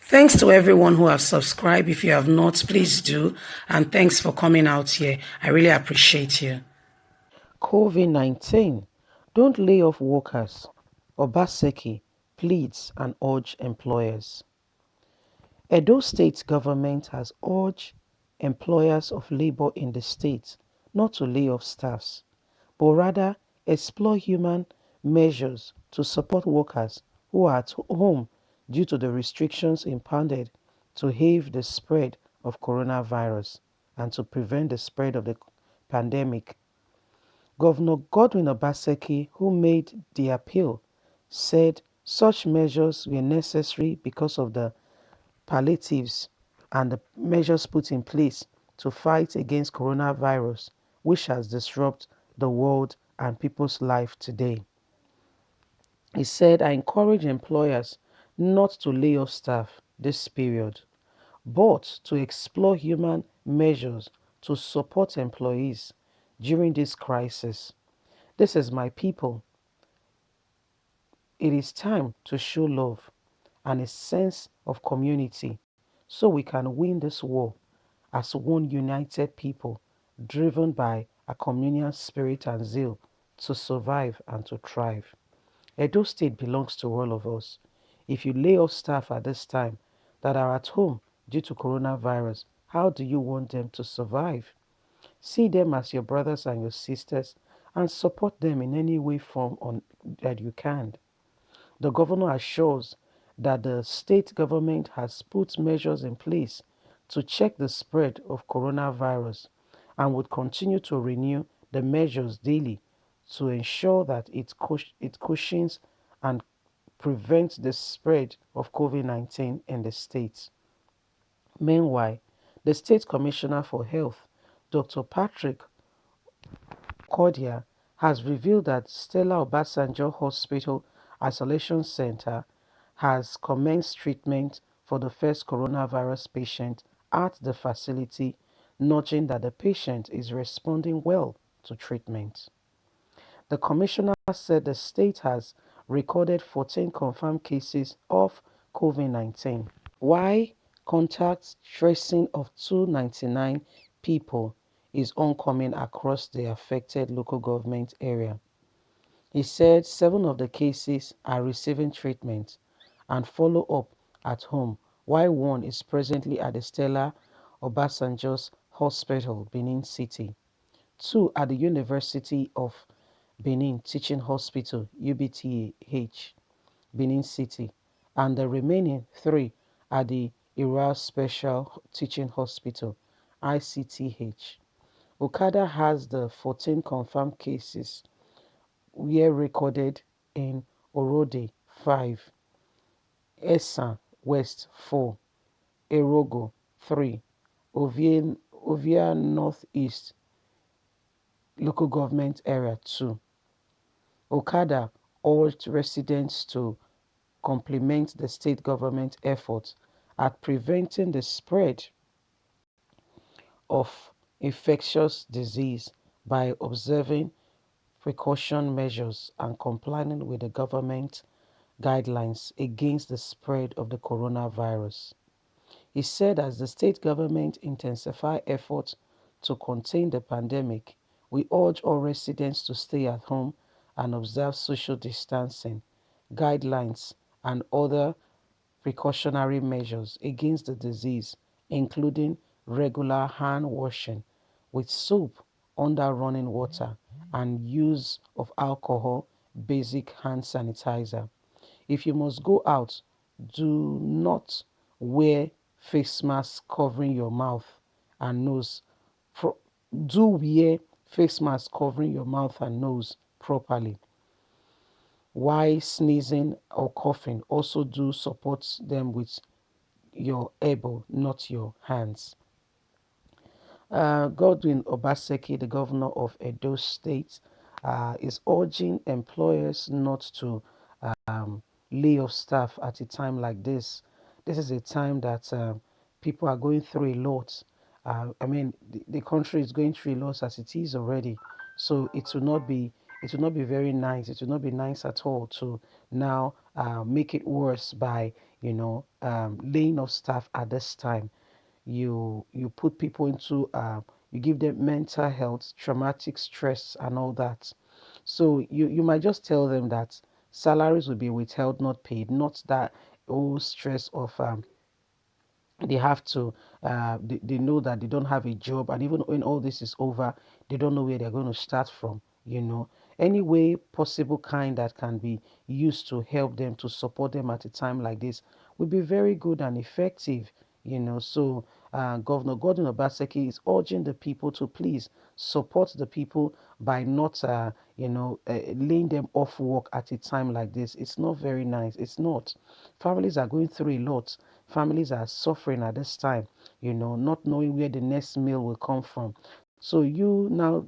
Thanks to everyone who have subscribed. If you have not, please do. And thanks for coming out here. I really appreciate you. COVID-19. Don't lay off workers. Obaseki pleads and urge employers. Edo State government has urged employers of labor in the state not to lay off staffs, but rather explore human measures to support workers who are at home due to the restrictions impounded to halve the spread of coronavirus and to prevent the spread of the pandemic. Governor Godwin Obaseki, who made the appeal, said such measures were necessary because of the palliatives and the measures put in place to fight against coronavirus, which has disrupted the world and people's life today. He said, I encourage employers not to lay off staff this period, but to explore human measures to support employees during this crisis. This is my people. It is time to show love and a sense of community so we can win this war as one united people driven by a communal spirit and zeal to survive and to thrive. Edo State belongs to all of us. If you lay off staff at this time that are at home due to coronavirus, how do you want them to survive? See them as your brothers and your sisters and support them in any way form that you can. The governor assures that the state government has put measures in place to check the spread of coronavirus and would continue to renew the measures daily to ensure that it cushions and prevents the spread of COVID-19 in the state. Meanwhile, the State Commissioner for Health, Dr. Patrick Cordia, has revealed that Stella Obasanjo Hospital Isolation Center has commenced treatment for the first coronavirus patient at the facility, noting that the patient is responding well to treatment. The commissioner said the state has recorded 14 confirmed cases of COVID-19. Why contact tracing of 299 people is oncoming across the affected local government area. He said 7 of the cases are receiving treatment and follow-up at home, while 1 is presently at the Stella Obasanjo's Hospital, Benin City. 2 at the University of Benin Teaching Hospital, UBTH, Benin City, and the remaining 3 at the Ira Special Teaching Hospital, ICTH. Okada has the 14 confirmed cases were recorded in Orode 5, Esan West 4, Erogo 3, Ovia Northeast Local Government Area 2. Okada urged residents to complement the state government efforts at preventing the spread of infectious disease by observing precaution measures and complying with the government guidelines against the spread of the coronavirus. He said as the state government intensify efforts to contain the pandemic, we urge all residents to stay at home and observe social distancing, guidelines, and other precautionary measures against the disease, including regular hand washing with soap under running water and use of alcohol basic hand sanitizer. If you must go out, do not wear face mask covering your mouth and nose. Do wear face mask covering your mouth and nose properly. While sneezing or coughing, also do support them with your elbow, not your hands. Godwin Obaseki, the governor of Edo State, is urging employers not to lay off staff at a time like this. This is a time that people are going through a lot. The country is going through a lot as it is already. So it will not be it will not be very nice. It will not be nice at all to now make it worse by, laying off staff at this time. You put people into you give them mental health, traumatic stress, and all that. So you might just tell them that salaries will be withheld, not paid, not that whole stress of they have to they know that they don't have a job, and even when all this is over, they don't know where they're going to start from. Any way possible kind that can be used to help them, to support them at a time like this, would be very good and effective. So Governor Gordon Obaseki is urging the people to please support the people by not laying them off work at a time like this. It's not very nice. It's not. Families are going through a lot. Families are suffering at this time, not knowing where the next meal will come from. So you now,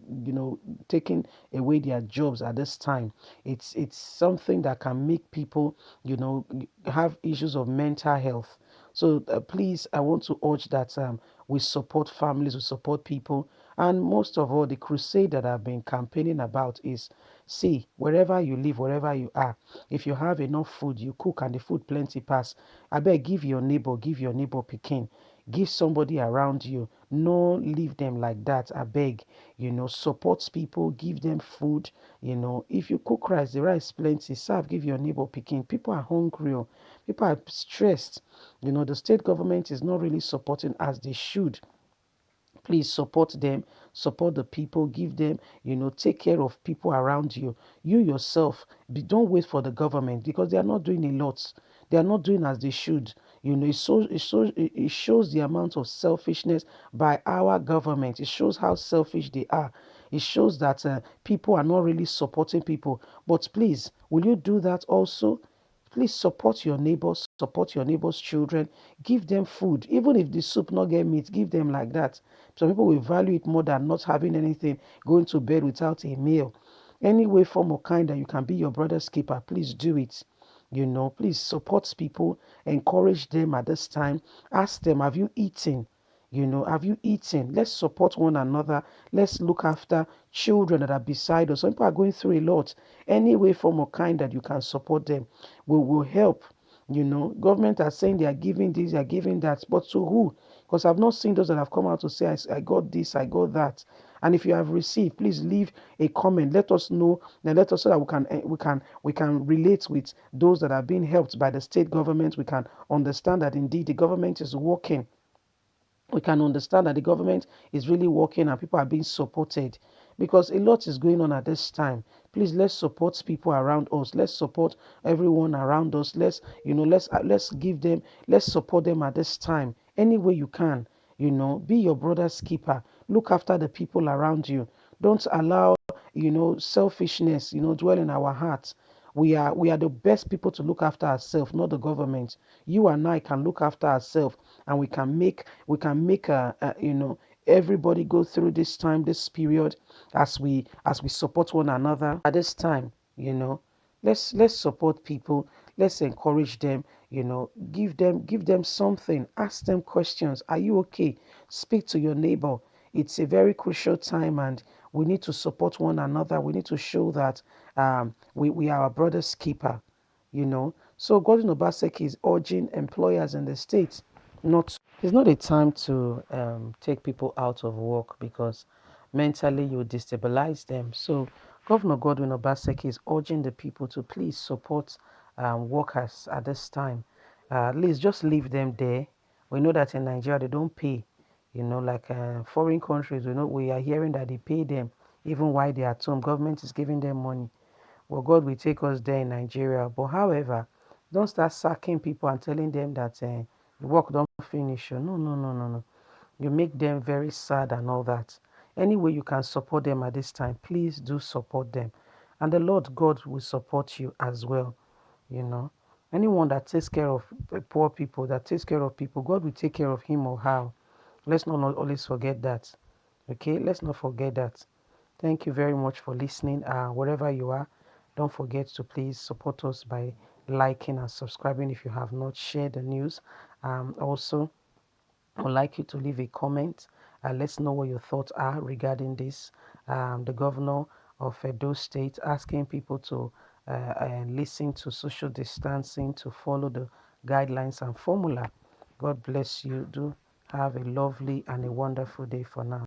taking away their jobs at this time, it's something that can make people, have issues of mental health. So please, I want to urge that we support families, we support people, and most of all, the crusade that I've been campaigning about is, see, wherever you live, wherever you are, if you have enough food, you cook and the food plenty pass. I beg, give your neighbor pikin, give somebody around you. No, leave them like that. I beg, support people, give them food. If you cook rice, the rice plenty, serve, give your neighbor pikin. People are hungry, oh. People are stressed. The state government is not really supporting as they should. Please support them, support the people, give them, take care of people around you. You yourself, don't wait for the government, because they are not doing a lot. They are not doing as they should. It shows the amount of selfishness by our government. It shows how selfish they are. It shows that people are not really supporting people. But please, will you do that also? Please support your neighbors' children, give them food. Even if the soup not get meat, give them like that. Some people will value it more than not having anything, going to bed without a meal. Any way, form, or kind that you can be your brother's keeper, please do it. Please support people, encourage them at this time. Ask them, have you eaten? Have you eaten? Let's support one another. Let's look after children that are beside us. Some people are going through a lot. Any way, form, or kind that you can support them will help. Government are saying they are giving this, they are giving that, but to who? Because I've not seen those that have come out to say, I got this, I got that. And if you have received, please leave a comment. Let us know, and let us so that we can relate with those that are being helped by the state government. We can understand that indeed the government is working. We can understand that the government is really working and people are being supported, because a lot is going on at this time. Please, let's support people around us. Let's support everyone around us. Let's give them, let's support them at this time any way you can. Be your brother's keeper. Look after the people around you. Don't allow selfishness dwell in our hearts. We are the best people to look after ourselves, not the government. You and I can look after ourselves, and we can make everybody go through this time, this period, as we support one another at this time. Let's support people. Let's encourage them. Give them something. Ask them questions. Are you okay? Speak to your neighbor. It's a very crucial time, and we need to support one another. We need to show that we are our brother's keeper. So Gordon Obaseki is urging employers in the states not. It's not a time to take people out of work, because mentally you destabilize them. So Governor Godwin Obaseki is urging the people to please support workers at this time. At least just leave them there. We know that in Nigeria they don't pay. Like foreign countries, we are hearing that they pay them even while they're at home. Government is giving them money. Well, God will take us there in Nigeria. But however, don't start sacking people and telling them that the work don't finish. No, no, no, no, no. You make them very sad and all that. Any way you can support them at this time, please do support them. And the Lord God will support you as well. You know, anyone that takes care of poor people, that takes care of people, God will take care of him or her. Let's not always forget that. Okay, let's not forget that. Thank you very much for listening. Wherever you are, don't forget to please support us by liking and subscribing if you have not shared the news. Also, I would like you to leave a comment. Let's know what your thoughts are regarding this. The governor of Edo State, asking people to listen to social distancing, to follow the guidelines and formula. God bless you. Do have a lovely and a wonderful day for now.